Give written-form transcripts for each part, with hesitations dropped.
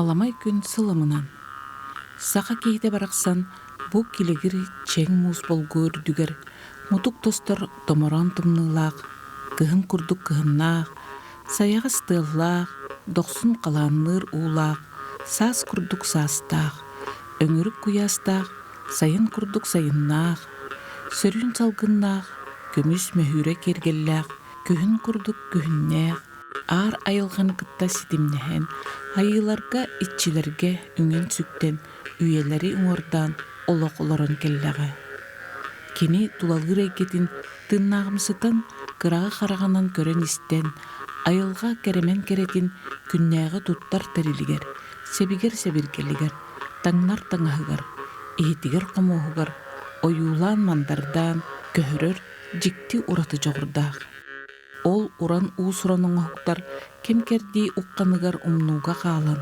Аламай күн сылымынан. Сақа кейте барақсан, бұ келегір чең мұз болғыр дүгер, мұтық тостар томоран тымнылақ, кыһын күрдік кыһыннақ, саяғы стыллақ, доқсын қаланлыр улақ, сас күрдік састақ, өңірік куястақ, сайын күрдік сайыннақ, сөрін салғыннақ, көміс мөхүре кергеллақ, күхін күрдік күхіннәқ, ар айылған кытта ситимнәһен, айыларға итчилерге үңен сүктен, үйелері ұңырдан олық оларын келләғі. Кені тулалғыр әйкетін тыннағымсытын қырағы қарағанан көрен істен, айылға кәремен керетін күннәғы туттар тәрілігер, себігер келігер, таңнар таңағығар, ихетігер қомуғығар, ойулан мандардан көхірір жікті ұраты жоғырдағы. Ол уран уусуранын оқтар кем кердей уққаныгар умнуға қалан,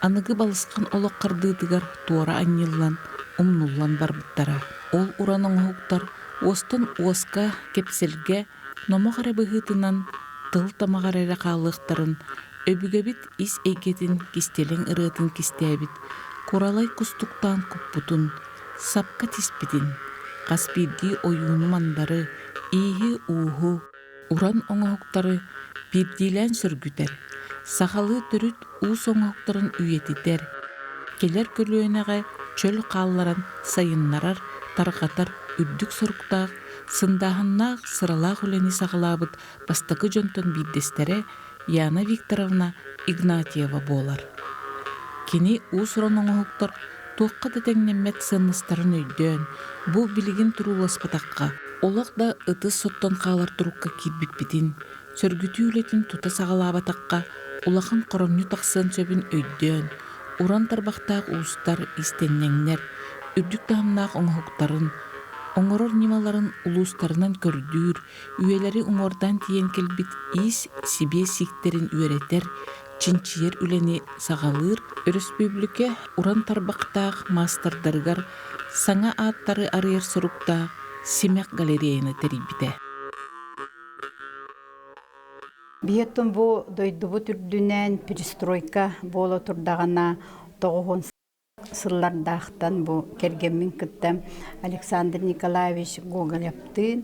анығы балысқан олық қардыдығар туара аннеллан, умнуллан барбыттара. Ол уранын оқтар остын уаска кепселге номағары бұғытынан тыл тамағары қалықтарын, өбігебіт ис әйкетін кистелің ұрытын кистәбіт, құралай күстуқтан күппутун, сапқа тиспетін, қаспиді ойуны мандары, игі уғу, уран оңоқтары бірдейлән сүргүтер, сақалы түріт уыс оңоқтарын үйетітер, келер көлуенеға чөл қалларан сайыннарар, тарқатар үрдік сұрқтақ, сындағыннақ сыралақ үлені сағылабыт бастықы жонтон биддестері Яна Викторовна Игнатьева болар. Кені уыс уран оңоқтар тоққа дәтеңнемет сыныстарын өйден, бұл білігін тұрулас патаққа, олақ да ытыс соттан қалар тұрыққа кетбітпетін, сөргіті үлетін тута сағалабатаққа, олақын қоронны тақсын сөбін өйден, уран тарбақтақ уыстар истеннеңнер, үрдік тағымнақ оңғықтарын, оңырыр немаларын улустарынан көрдүр, үйелері оңордан тиен келбит ис себе сиктерін үйеретер, чинчиер үлені сағалыр, республике уран тарбақтақ мастердаргар, саңа аттары арыер сұрықта, Семек галереяны терибите. Биеттон бу дойдубу түрдүнен перестройка боло турдагана 9 сыллардахтан бу кергенмин кытта Александр Николаевич Гоголевтын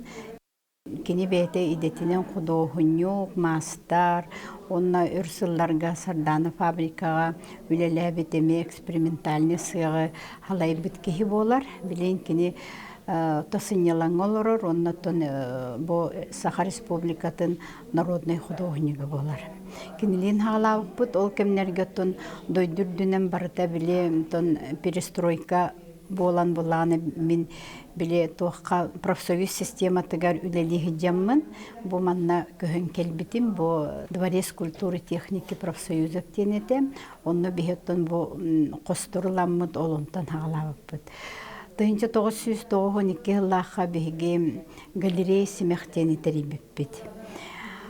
кини бете идетинен художник, мастар, онна үрсылларга сардана фабрикага үлелебетеме экспериментальный сыгы халай биткеhi болар. Билен кини тосынялан олорор, оннаттон бу Саха Республикатын народный художнигі болар. Кинилин халавыппыт, ол кемнергеттон дойдүрдүнен барыта биле перестройка болан буланы мен биле тоққа профсоюз систематыгар үлелиги жаммын. Бу манна көхін келбитим, бу Дворец культуры техники профсоюзов тенетем, онны бихеттон бу қостуруламмыт олонтан халавыппыт. 1992 жыллаха биһиги галерея семехтени терибиппит.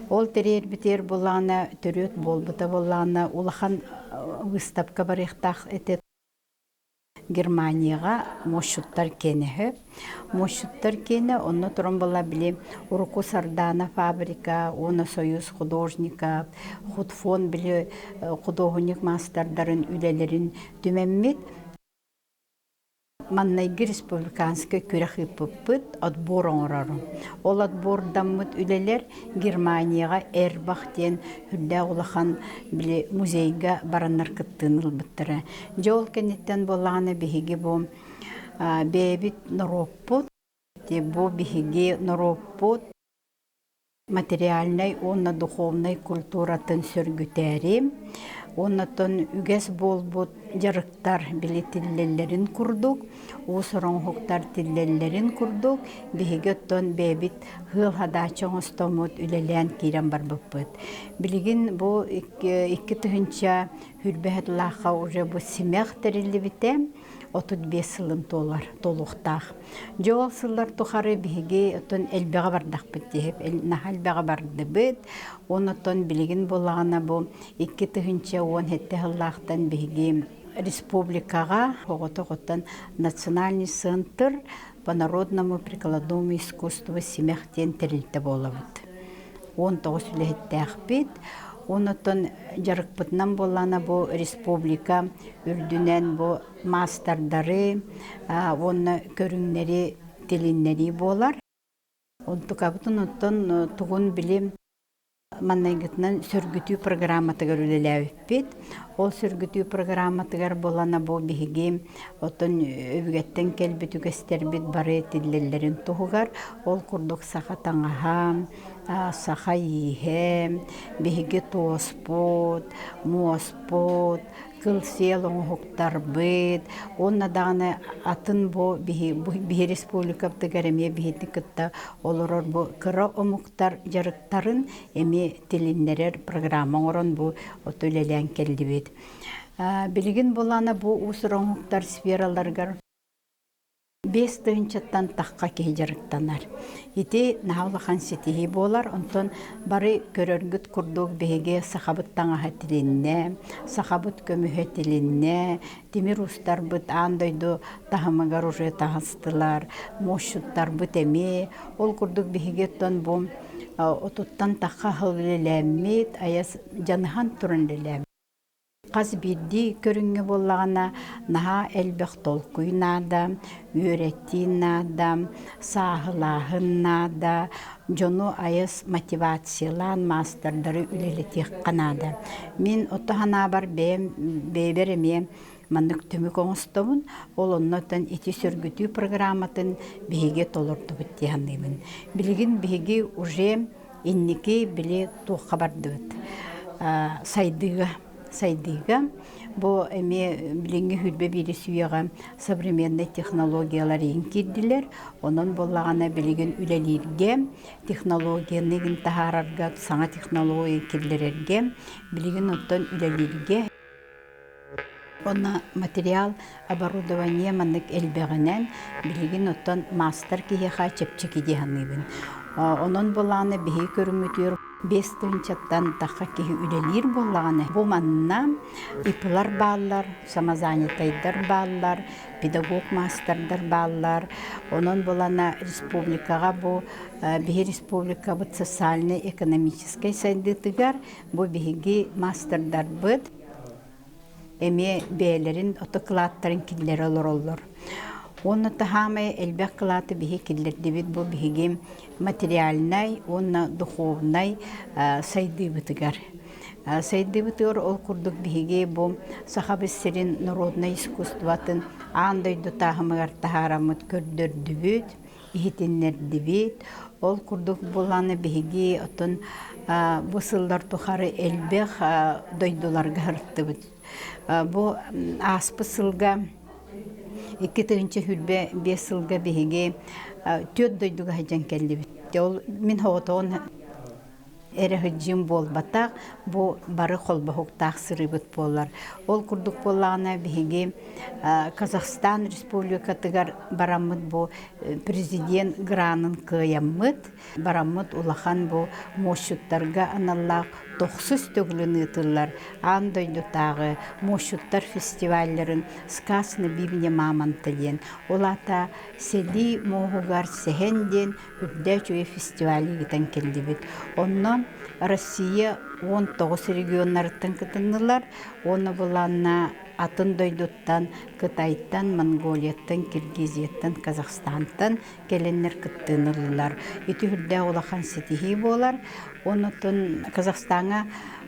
Ол терибитер булана төрөт болбута булана улахан выставка барыхтах этет Германияга мошуттар кенеһе. Мошуттар кене онно туран була биле Уруку Сардана фабрика, оны Союз художников, худфон биле художник мастардарын үлелерин түмәммит. Маннайгы республиканская күрәхиппыт отбор оңырарын. Ол отбордаммыт үлелер Германияға әрбақтен хүрдә олахан біле музейға бараннар кыттыныл бұттыры. Жол кенеттен болағаны бігігі бұл бәйбіт нұроппыт, бұл бігігі нұроппыт материальный, онна духовный культуратын сөргүтәрі. Оннаттан үгәс болбут жарықтар біле тиллелерін күрдік, усырын хуқтар тиллелерін күрдік, бігеттон бәбіт ғыл хадачың ұстамыт үлелән кейрен бар бұппыт. Білген бұл 2 түхінча хүрбәхет лақа уже бұл семех тәрілі біте, 35 сылын толуқтақ. Жол сыллар тұқары бігі өтін әлбәға бардақ бітеп, әлбәға барды біт, онытын білген болағына бұл 2 түхінче 17 жыллақтан бігі республикаға оғыты национальный центр по народному прикладному искусству семехтен тірілті болабыд. 19 үліхетті әқпет, Онотон жарыкпытынан боллана бу республика үрдүнен бу мастардары, онна көрүңнери тилиннери болар. Онтукабытын оттон тугун билим маннайгытынан сөргүтүү программатыгар үлеләбит. Ол сөргүтүү программатыгар болана бу биһиги отон өвгеттен келбит үгестербит бары тиллелерин тугугар. Ол курдук саха таңаха, саха ийе, биһиги туоспут, муоспут, кыл сел оңуктарбыт. Онна даганы атын бу биһи республикаптыгар эме биһити кытта олорор бу кыра омуктар жарыктарын эми тилиннерер программа орон бу отөлелен келдибит. Билигин болана бу усуроңуктар сфераларгар 5 тыынчаттан таққа кей жарыктанар. Ити наулахан сетихи болар, онтон бары көрөргүт курдук беге сахабыт таңаха тилинне, сахабыт көмүхе тилинне, тимир устар быт андойду тахамагар уже тахастылар, мошуттар быт эме, ол курдук беге тон бу отуттан таққа хылылелеммит, аяс жаныхан турын лелем. Қаз бидди көрүңгө боллагана наха элбек толкуйнада, үйреттинада, сахылахыннада, жону аяс мотивациялан мастардары үлелетек канада. Мен отохана бар бейбереме маннык төмүк оңостомун, ол оннотон ити сөргүтүү программатын биһиге толорду бүттияныбын. Билигин биһиги уже инники биле туққа бардыбыт. Сайдыга бу эме билинге хүлбе бири сүйега современный технологиялар инкиддилер. Онон боллагана билигин үлелирге технологияны тахарарга саңа технология кирлерге билигин оттон үлелирге Онна материал оборудование маннык элбегенен билигин оттон мастер киеха чепчеки диханыбын. Онон боллагана бихи көрүмүтүр 5 тыынчаттан таққа кеһи үлелир боллаганы. Бу манна ипылар баллар, самозанятайдар баллар, педагог мастердар баллар. Онон болана республикага бу биһи республика бу социальный экономический сайдытыгар бу биһиги мастердар быт. Эме бээлерин отоклаттарын киллер олор. Онна тахамай элбек кылаты биһи киллердибит бу биһиги материальный, онна духовный сайдыбытыгар. Сайдыбытыгар ол курдук биһиги бу сахабыссерин народный искусстватын андойду тахамыгар тахарамыт көрдөрдүбүт, ихитиннердибит. Ол курдук буланы биһиги отон бу сылдар тухары элбек дойдуларга хырттыбыт. Бу аспы сылга 2 тыынча хүлбе 5 сылга биһиги төт дойдуга хаҗан келдибит. Ол мин хоотон эрехҗим болбатак бу бары холбохуктак сырыбыт боллар. Ол курдук боллагана биһиги Казахстан Республикатыгар барамыт бу президент гранын кыяммыт, барамыт улахан бу мошуттарга аналлак 9 төгүлүн ытылар, андойду тагы мошуттар фестивальлерин сказны бибне мамантылен. Олата сели могугар сехенден үрдәчүе фестивали гитен келдибит. Оннан Россия 19 регионнарыттан кытыннылар, оны буланна атын дойдуттан, Кытайттан, Монголияттан, Киргизияттан, Казахстантан келеннер кыттынылылар. Ити хүрдә улахан сетихи болар. Онытын Казахстанга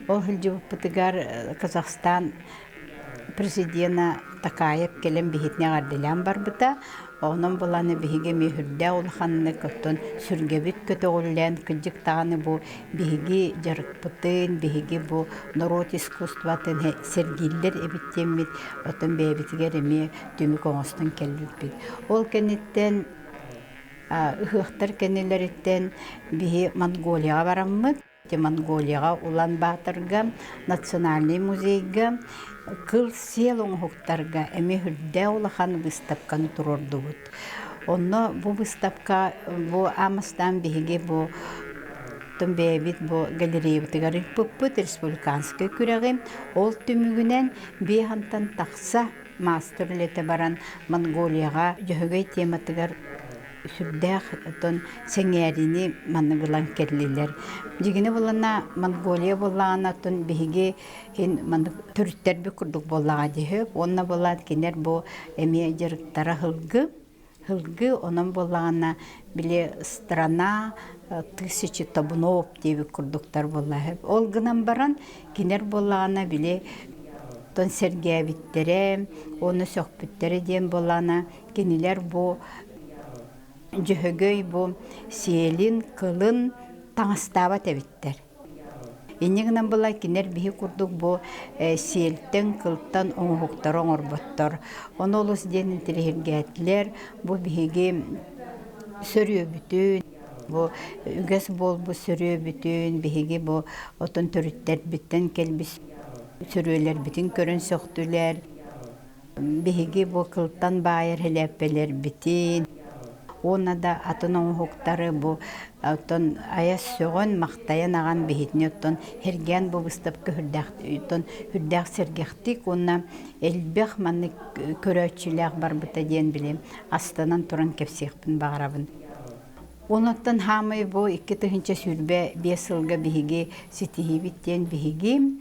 ол хылжыбыппытыгар Казахстан президента Такаев келен бихитне гардылан барбыта. Онон буланы биһиге мехүрдә улханны көттөн сүргебит көтөгүллән кыҗык таганы бу биһиги жарыкпытын биһиги бу народ искусстватын сергиллер эбиттемит отон бебитигер эме түмүк оңостон келбит. Ол кенеттен ыхыктар кенелерден биһи Монголияга бараммыт. Монголияга Улан-Батырга национальный музейга кыл сел оңуктарга эме хүрдә улахан выставканы турордубут. Онно бу выставка бу амастан биһиге бу томбебит бу галерея тыгары пуппут республиканская күрәгем ол түмүгүнен бехантан такса мастерлете баран Монголияга җөһөгөй тематыгар сүрдэх отон сеңерини манныгылан келлилер. Дигине булана Монголия булана тон биһиги ин маннык төрүттер би курдук боллага диһеп, онна булат кинер бу эми жарыктара хылгы онон боллагана биле страна тысячи табунов диби курдуктар боллаһып. Ол гынан баран кинер боллагана биле тон сергеевиттере, оны сөкпүттере ден боллана кинилер бу жөһөгөй бу сиелин кылын таңыстаба тебиттер. Иннигнан була кинер биһи курдук бу сиелтен кылтан оңуктар оңорботтор. Оны олус денин тирихиргәтләр бу биһиги сөрүө бүтүн, бу үгәс бол бу сөрүө бүтүн, биһиги бу отон төрүттер биттен келбис сөрүөлер битин көрөн сөктүләр. Биһиги бу кылтан баайыр хелеппелер битин. Оны да атын оңуктары бу отон аяс сөгөн мактаян аган биһитне отон херген бу выставка хүрдәк сергехтик, онна элбех манны көрөчүләк бар бута ден билем. Астанан туран кепсехпин багарабын. Онуттан хамы бу 2-нче сүрбе 5 жылга биһиги ситихибиттен биһиги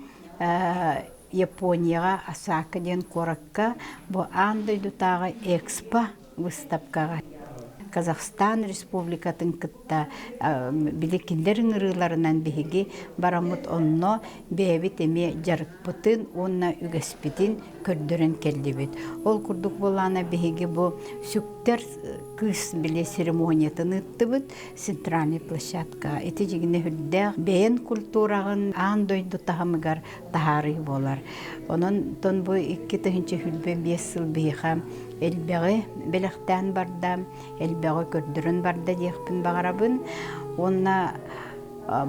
Японияга Осака ден коракка бу андойдутагы экспо выставкага Казахстан Республикатын кытта билекиндерин ырыларынан биһиги барамыт онно бэбит эме жарыкпытын онна үгеспитин көрдөрөн келдибит. Ол курдук болана биһиги бу сүктер кыз биле церемониятын ыттыбыт центральный площадка. Эти жигине хүрдэ бэйен культурагын андойду тахамыгар тахары болар. Онон тон бу 2-нче хүрбе 5 жыл биха элбеги белектен барда, элбеги көрдөрөн барда диэхпин багарабын. Онна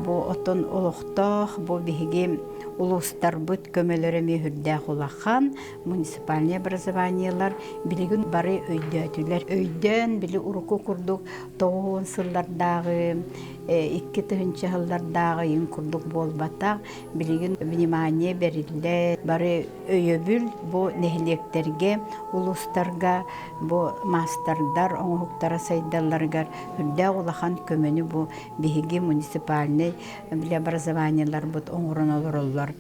бу отон олохтох, бу биһиги улустар быт көмөлөрөмө хүрдэх улахан муниципальный образованиялар билигин бары өйдөтүлөр. Өйдөн били уруку курдук 9 сыллардагы 2-нче жылдардагы ин курдук болбата билигин внимание берилде. Бары өйөбүл бу нехлектерге, улустарга, бу мастердар, оңуктара сайдалларга хүрдэх улахан көмөнү бу биһиги муниципальный биле образованиялар бут оңурун олороллор.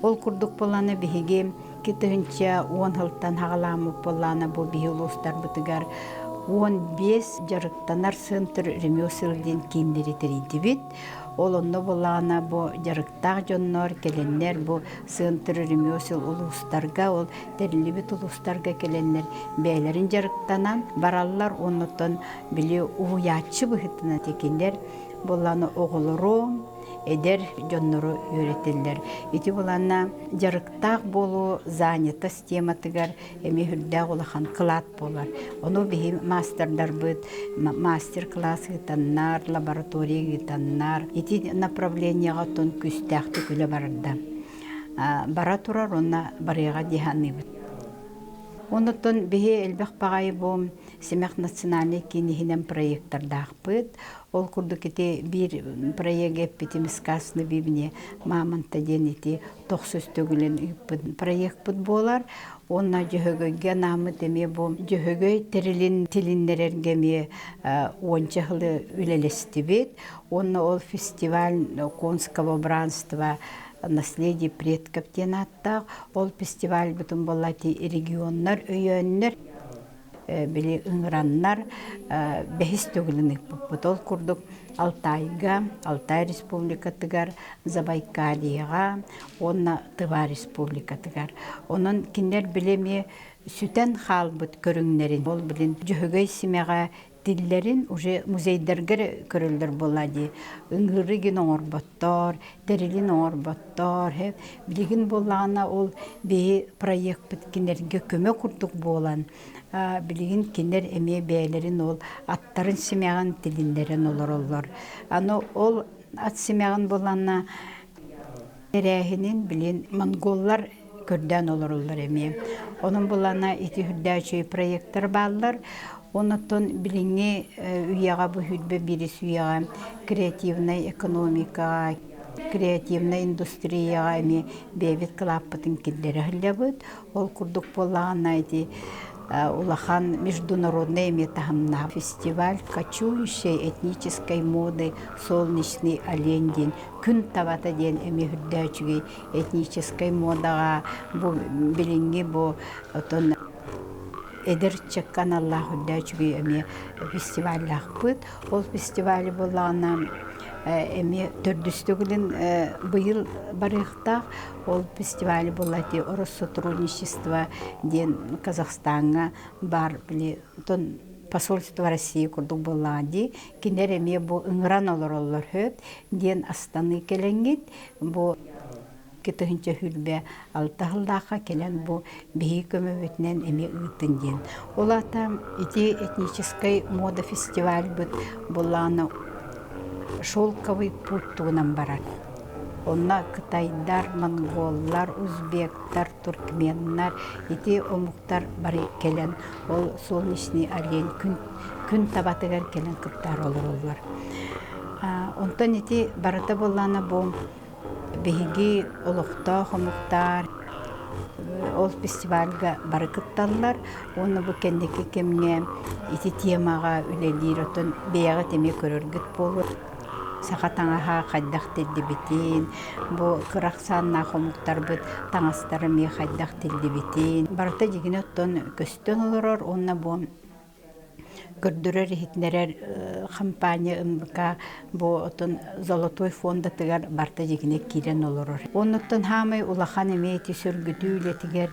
Ол курдук боланы биһиги 2-нче 10 жылдан хагаламык боланы бу биһи улустар бутыгар 15 жарыктанар центр ремеселден киндери теридибит. Ол онно болана бу жарыктак жоннор келеннер бу центр ремесел улустарга, ол терилибит улустарга келеннер бээлерин жарыктанан бараллар оннотон били уячы быхытына текендер боланы оголору эдер жоннору үйрөтелер. Ити булана жарыктак болу занятость тематыгар эми хүрдәк улахан кылат болар. Ону биһи мастердар быт, мастер-класс гитаннар, лаборатория гитаннар. Ити направленияга тон күстәкти күле барда. Бара турар онна барыга диханы бит. Онотон биһи элбек багай бу Семех национальный кинихинен проекттардах быт. Ол курдук ити бир проект битим сказны бибне маманта ден ити 900 төгүлен проект бут болар. Онна жөһөгөйгө намыт эме бу жөһөгөй терилин тилиндерерге ме 10 жылы үлелестибит. Онна ол фестиваль конского бранства наследие предков тенаттак. Ол фестиваль бутун болати регионнар өйөннөр били ыңыраннар 5 төгүлүн бутол курдук Алтайга, Алтай республикатыгар, Забайкальяга, онна Тыва республикатыгар. Онун киндер билеме сүтен халбыт көрүңнерин. Ол билин жөһөгөй семега диллерин уже музейдерге көрүлдөр болады. Ыңгырыгын оңорботтор, терилин оңорботтор, билигин боллана ол бии проект биткинерге көмө курдук болан. Билигин кинер эме бээлерин ол аттарын семяган тилиндерин олороллор. Аны ол ат семяган боланна эрехинин билин монголлар көрдөн олороллор эме. Онун болана ити хүрдәчөй проекттер баллар. Онотон билиңе үйяга бу хүдбе бирис үйяга креативная экономика, креативная индустрия эми бебит клаппатын киллери хыллабыт. Ол курдук боллаган айти улахан международный метаханна фестиваль кочующей этнической моды «Солнечный олень» ден күн табата ден эми хүрдәчүгей этнической модага бу билинги бу отон эдер чеккан Аллах хүрдәчүгей эми фестиваль ол фестиваль булана эми төрдүстүгүлүн быйыл барыхтах ол фестиваль булати орос сотрудничество ден Казахстанга бар биле тон посольство России курдук буллади кинер эми бу ыңран олороллор хөт ден Астаны келенгит бу кетегинче хүрбе алтахылдаха келен бу бии көмөбүтүнен эми ыытын ден олата ити этнической мода фестиваль бут булланы шелковый путь тугунан барар. Онна кытайдар, монголлар, узбектар, туркменнар, ити омуктар бары келен. Ол солнечный олень, күн табатыгар келен кыттар олар. Онтан ити барыта боллана бу биһиги олохта хомуктар, ол фестивальга бары кытталлар. Оны бу кендеки кемне ити темага үлелир отон бияга теме көрөргүт болур. Сақатаңаға қайдақ тілдебетен, бұл қырақсанна қомуқтар бұд таңастары ме қайдақ тілдебетен. Барыта дегені оттон көстен олырыр, онына бұл көрдірер хитнерер компания ымбыка бұл оттон золотой фонда тігер барта дегені керен олырыр. Оннықтан хамай улахан емейті сөргіді үлетігер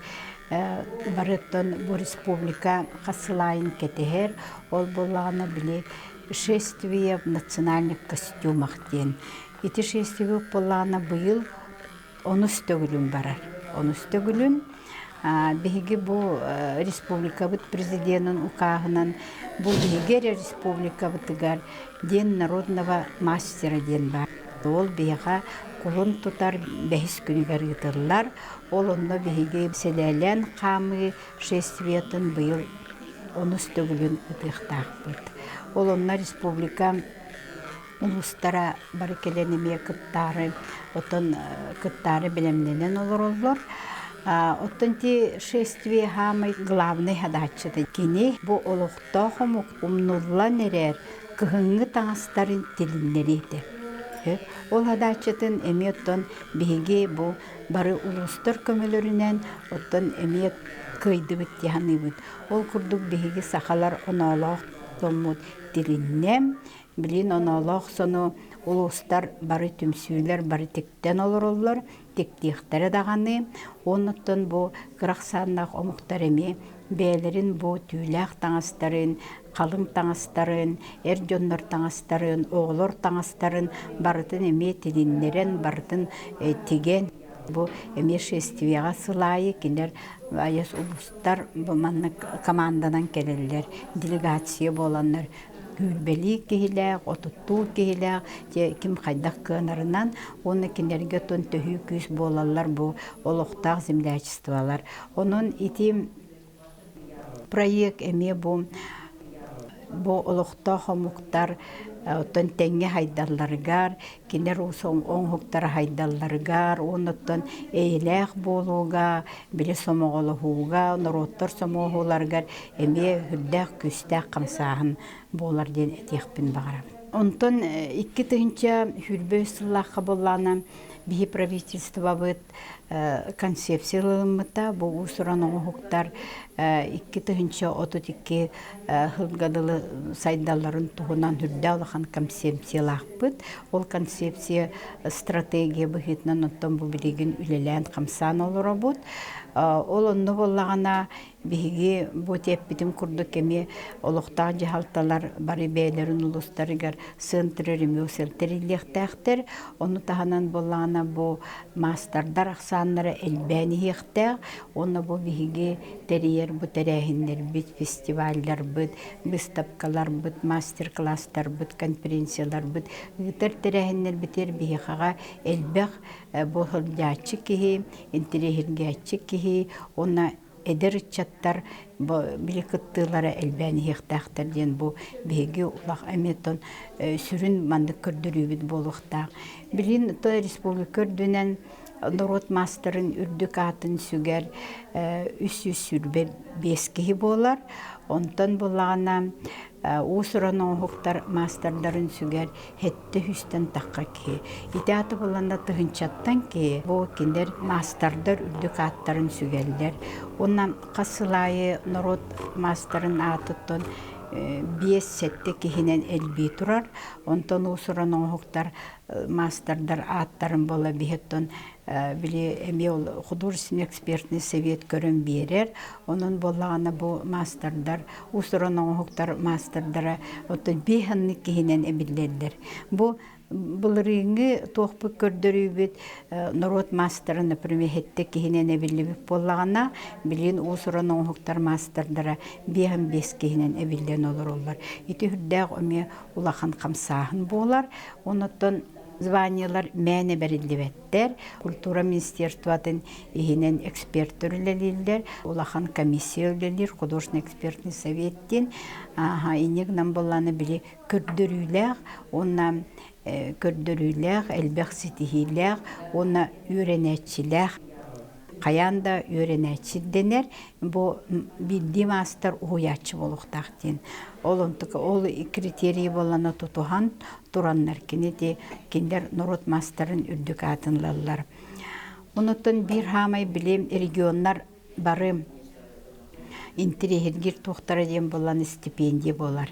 барыттан бұл республика қасылайын кетігер, ол болағына біле шествие в национальных костюмах ден. Эти шествие полана был он устегулюн барар. Он устегулюн биги бу республика бут президентын укагынан бу биги республика бутыгар ден народного мастера ден бар. Ол бияга кулун тутар бехис күнүгөр гытылар. Ол онно биги селелен камы шествиятын быйыл он устегулюн утыктак бут. Олонна республика улустара бары келенеме кыттары, отон кыттары билемненен олор. Оттон ти шествие хамай главный хадачыды. Кини бу олохта хомук умнулла нерер кыхыңы таңастарын тилиннерейді. Ол хадачытын эми оттон биги бу бары улустар көмөлөрүнен оттон эми кыйды бит яны бит. Ол курдук биги сахалар оноолох томут тилиннем, билин оноолох сону улустар бары түмсүйлер бары тектен олороллар, тектихтері дағаны, оныттан бу кырақсаннақ омуқтар эми, бәлерин бу түйләқ таңастарын, қалың таңастарын, эрдённор таңастарын, оғылор таңастарын барытын эми тилиннерен, барытын теген. Бу эми шествияға сылайы келер, аяс улустар бу манны командадан келелер, делегация боланlar. Гүлбели кехиләк, отутту кехиләк, ким қайдақ кынарынан, оны кенерге тон төхі күз болалар бу олықтақ землячестволар. Onun ити проект эме бу олықтақ хомуқтар оттон теңге хайдалларыгар, кинер усон оңхуктар хайдалларыгар, оноттон эйлэх болуга, биле сомоголохуга, нороттор сомоголарыгар эме хүрдэх күстэх камсаахын болар ден этехпин багарам. Онтон 2-нче хүрбө сыллахка боллана бихи правительство быт концепциялымыта бу усуран оңхуктар 2-нче отутикки хылгадылы сайдалларын тугунан хүрдэ алахан концепциялах быт. Ол концепция стратегия быхитнан оттон бу билигин үлелен камсан олора бут. Ол онно боллагана биги бу теппитим курдук эми олуктаа жахалталар бары бээлерин улустарыгар сынтырырым өселтерилектектер. Ону таханан боллагана бу мастардар аксаннары элбени хектер. Ону бу биги терьер бу терехиннер бит фестивальдар бит, выставкалар бит, мастер-класстар бит, конференциялар бит. Гытер терехиннер битер бихага элбек бу хылдячы кихи, интерехиргячы кихи, она эдер чаттар биликыттылары элбәни хектактар ден бу беги улах эметон сүрүн манды көрдүрүбүт болуктак. Билин то республика көрдүнен Норот мастерын үрдүк атын сүгер үс сүрбе бескиһи болар. Онтон буллагана уусуран оңхуктар мастerdарын сүгер хетте хүстен таққа ки. Итеаты буланда тыһынчаттан ки бу киндер мастердар үрдүк аттарын сүгерлер. Оннан қасылайы норот мастерын атыттон биес сетте кихинен элби турар. Онтон уусуран оңхуктар мастердар аттарын бола бихеттон били эми ол художественный экспертный совет көрөн берер. Онун боллагана бу мастердар уусуран оңхуктар мастердара отто биханны кихинен эбиллерлер. Бу Булырыңы тоқпы көрдөрүбүт народ мастеры, например, хетте кихинен эбиллебик боллагана билин уусуран оңхуктар мастердара бихан бес кихинен эбиллен олороллар. Ити хүрдәк оме улахан камсаахын болар. Онуттан званиялар мәне берилдебеттер. Культура министерствотын ихинен эксперт өрлелилдер. Улахан комиссия өрлелир, художественный экспертный советтен. Инегнан болланы били көрдөрүләк, онна көрдөрүләк, элбәк ситихиләк, онна үйренәтчиләк. Каянда үйренәтчил денер. Бу билди мастер уячы болуктактен. Ол критерий болана тутухан тураннар кинети киндер норот мастерын үрдүк атынлалар. Онуттан бир хамай билем регионнар бары интерегер тохтара дем болан стипендия болар.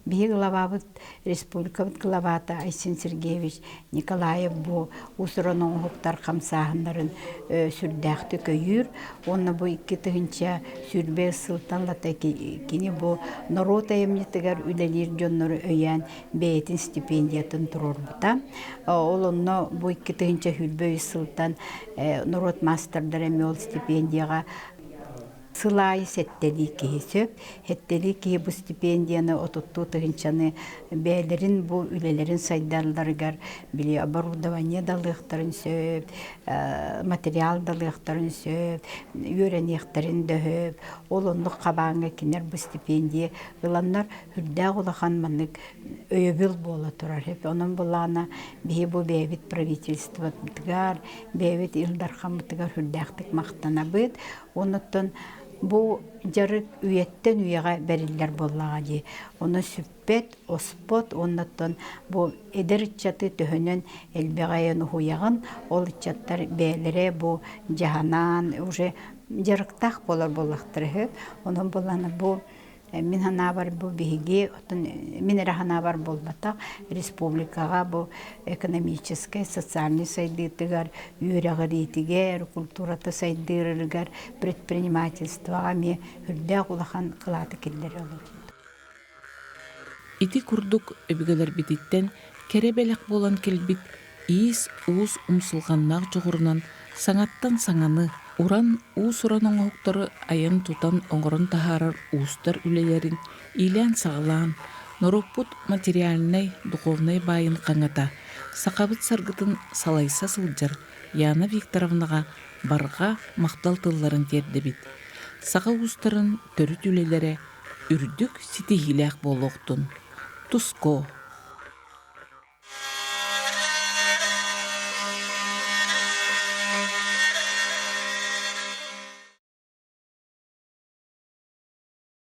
Бии главабыт республикабыт главата Айсен Сергеевич Николаев бу уусуран оңхуктар камсаахындарын сүрдәхті көйүр. Онна бу 2-тыгынча сүрбе сылтанлата кини бу народ эмнетигер үлелер жоннору өйән бейтин стипендиятын турорбута. Ол онна бу 2-тыгынча хүлбөй сылтан народ мастердар эми ол стипендияга сылайы сеттели кейсөп, хеттели кей бу стипендияны отутту тыгынчаны бәлерин бу үлелерин сайдарларыгар били оборудование далыктарын сөп, материал далыктарын сөп, үйренектерин дөһөп, олондук кабаңга кинер бу стипендия ыланнар хүрдәк улахан маннык өйөбүл бола турар. Онун булана бии бу бэбит правительство тыгар, бэбит илдархан тыгар хүрдәктик мактана быт. Онуттан бу жарык үйеттен үйеға бериллер боллага ди. Оны сүппет, оспот, оннаттан бу эдерчаты төһөнөн элбегайын хуягын, ол чаттар бээлере бу жаһанан уже жарыктак болар боллактыры. Онун боланы бу Мин хана бар бу биһиги, мин рахана бар болбата республикага бу экономический, социальный сайдытыгар, үйрәгәритигер, культураты сайдырыгар, предпринимательствога ме хүрдәк улахан кылаты киллер олор. Ити курдук өбүгелер бититтен керебелек болан келбит иис уус умсулганнак жогурунан саңаттан саңаны уран уусуран оңоктары аян тутан оңорон тахарар уустар үлелерин илен сагалаан нороппут материальный духовный байын каңата сакабыт саргытын салайса сылжар Яна Викторовнага барга мактал тылларын тердебит. Сага уустарын төрүт үлелере үрдүк ситихилек болуктун. Туско